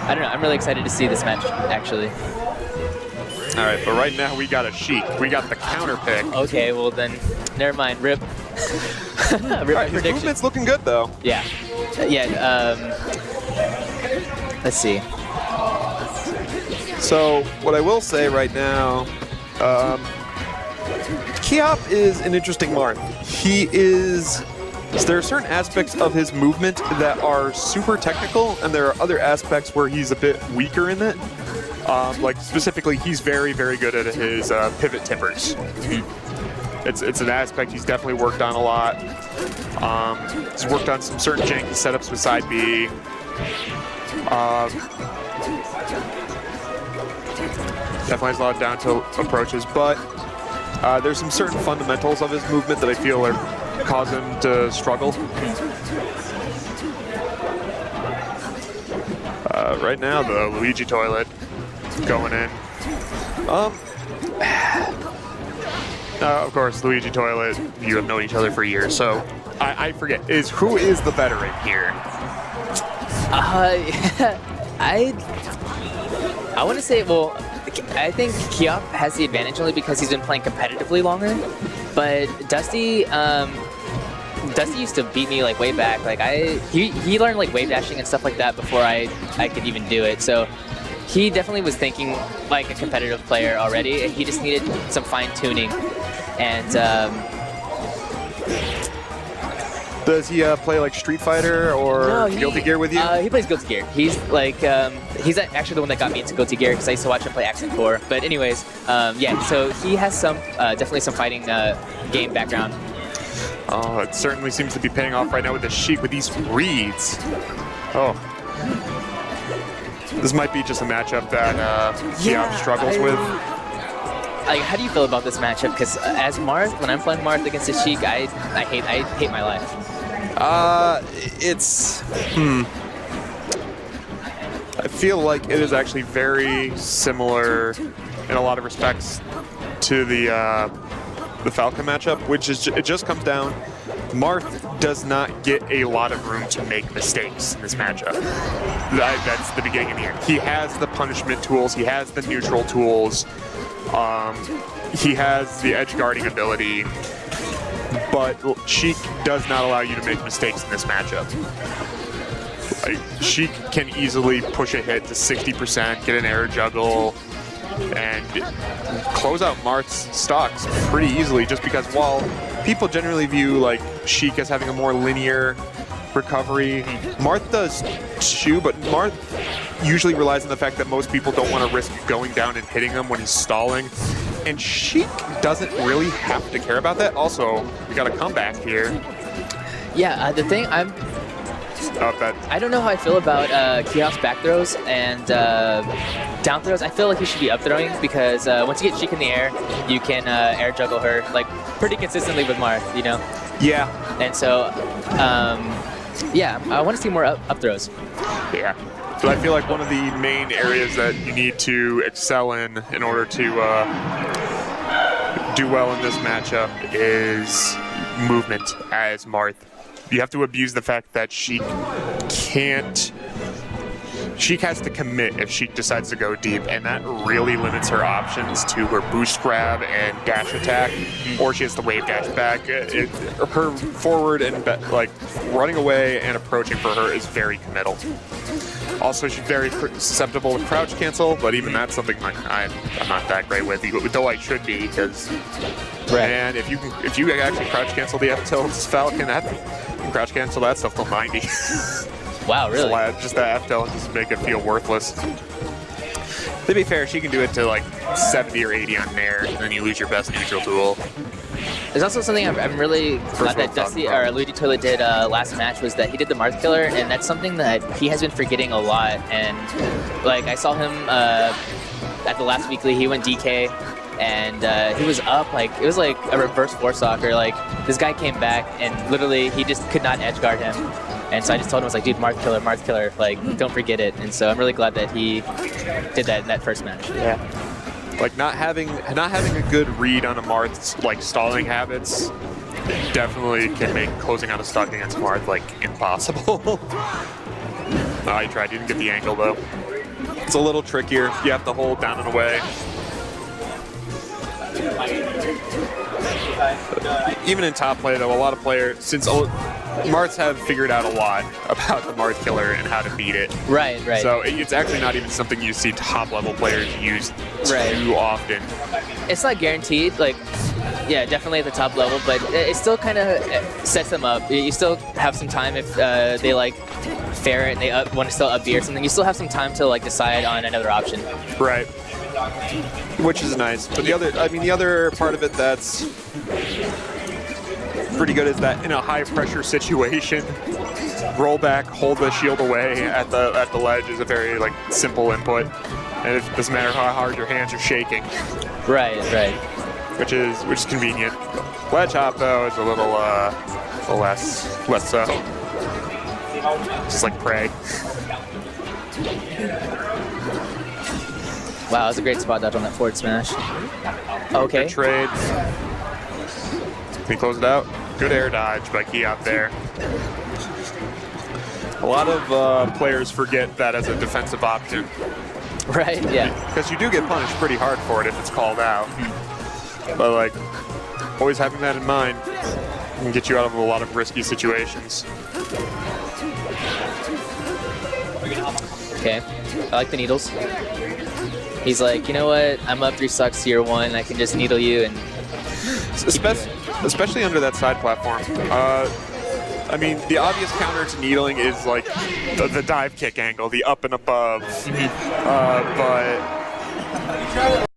I don't know. I'm really excited to see this match, actually. All right, but right now we got a Sheik. We got the counter pick. Okay, well then, never mind. Rip. Rip All right, his movement's looking good, though. Yeah. Let's see. So what I will say right now, Kyop is an interesting Marth. There are certain aspects of his movement that are super technical, and there are other aspects where he's a bit weaker in it. Like specifically, he's very, very good at his pivot tippers. It's an aspect he's definitely worked on a lot. He's worked on some certain janky setups with side B. Definitely has a lot of down tilt approaches, but there's some certain fundamentals of his movement that I feel are cause him to struggle. Right now, the LuigiToilet going in. Of course, LuigiToilet, you have known each other for years, so I forget. Who is the veteran here? I want to say, well, I think Kyop has the advantage only because he's been playing competitively longer. But Dusty used to beat me like way back. Like he learned like wave dashing and stuff like that before I could even do it. So he definitely was thinking like a competitive player already. He just needed some fine tuning. And does he play like Street Fighter or Guilty Gear with you? He plays Guilty Gear. He's like, he's actually the one that got me into Guilty Gear because I used to watch him play Accent Core. But anyways, yeah, so he has some, definitely some fighting game background. Oh, it certainly seems to be paying off right now with the Sheik with these reads. Oh. This might be just a matchup that Kyop struggles with. Like, how do you feel about this matchup? Because as Marth, when I'm playing Marth against the Sheik, I hate my life. I feel like it is actually very similar in a lot of respects to the Falcon matchup, which is it just comes down. Marth does not get a lot of room to make mistakes in this matchup. That's the beginning and the end. He has the punishment tools. He has the neutral tools. He has the edge guarding ability, but Sheik does not allow you to make mistakes in this matchup. Like, Sheik can easily push a hit to 60%, get an air juggle, and close out Marth's stocks pretty easily, just because while people generally view like Sheik as having a more linear recovery, Marth does too, but Marth usually relies on the fact that most people don't want to risk going down and hitting him when he's stalling. And Sheik doesn't really have to care about that. Also, we got a comeback here. Yeah, the thing I don't know how I feel about Kyop's back throws and down throws. I feel like he should be up throwing because once you get Sheik in the air, you can air juggle her like pretty consistently with Marth, you know? Yeah. And so, yeah, I want to see more up throws. Yeah. So I feel like one of the main areas that you need to excel in order to do well in this matchup is movement as Marth. You have to abuse the fact that Sheik has to commit if Sheik decides to go deep, and that really limits her options to her boost grab and dash attack, or she has to wave dash back. Her forward and like running away and approaching for her is very committal. Also, she's very susceptible to crouch cancel, but even that's something like I'm not that great with, though I should be, because man, if you actually crouch cancel the F tilt Falcon, you can crouch cancel that stuff till 90. Wow, really? Just that F tilt just make it feel worthless. To be fair, she can do it to like 70 or 80 on Nair, and then you lose your best neutral tool. There's also something I'm really glad that Dusty or LuigiToilet did last match was that he did the Marth killer, and that's something that he has been forgetting a lot. And like I saw him at the last weekly, he went DK, and he was up like it was like a reverse four soccer. Like this guy came back and literally he just could not edge guard him. And so I just told him, I was like, dude, Marth killer, like, don't forget it. And so I'm really glad that he did that in that first match. Yeah. Like not having a good read on a Marth's like stalling habits definitely can make closing out a stock against Marth like impossible. He tried, didn't get the angle though. It's a little trickier. You have to hold down and away. Even in top play, though, a lot of players, since Marths have figured out a lot about the Marth killer and how to beat it. Right. So it's actually not even something you see top level players use too often. It's not guaranteed, like, yeah, definitely at the top level, but it still kind of sets them up. You still have some time if they like fair it and they want to still up B or something. You still have some time to like decide on another option. Right. Which is nice. But the other part of it that's pretty good is that in a high pressure situation, roll back, hold the shield away at the ledge is a very like simple input, and it doesn't matter how hard your hands are shaking. Right. Which is convenient. Ledge hop though is a little less so. Just like prey. Wow, that was a great spot dodge on that forward smash. Okay. Good trade. Can we close it out? Good air dodge by Kyop there. A lot of players forget that as a defensive option. Right, yeah. Because you do get punished pretty hard for it if it's called out. But like, always having that in mind can get you out of a lot of risky situations. Okay, I like the needles. He's like, you know what? I'm up 3 stocks to your 1. I can just needle you and. Especially under that side platform. I mean, the obvious counter to needling is like the dive kick angle, the up and above. But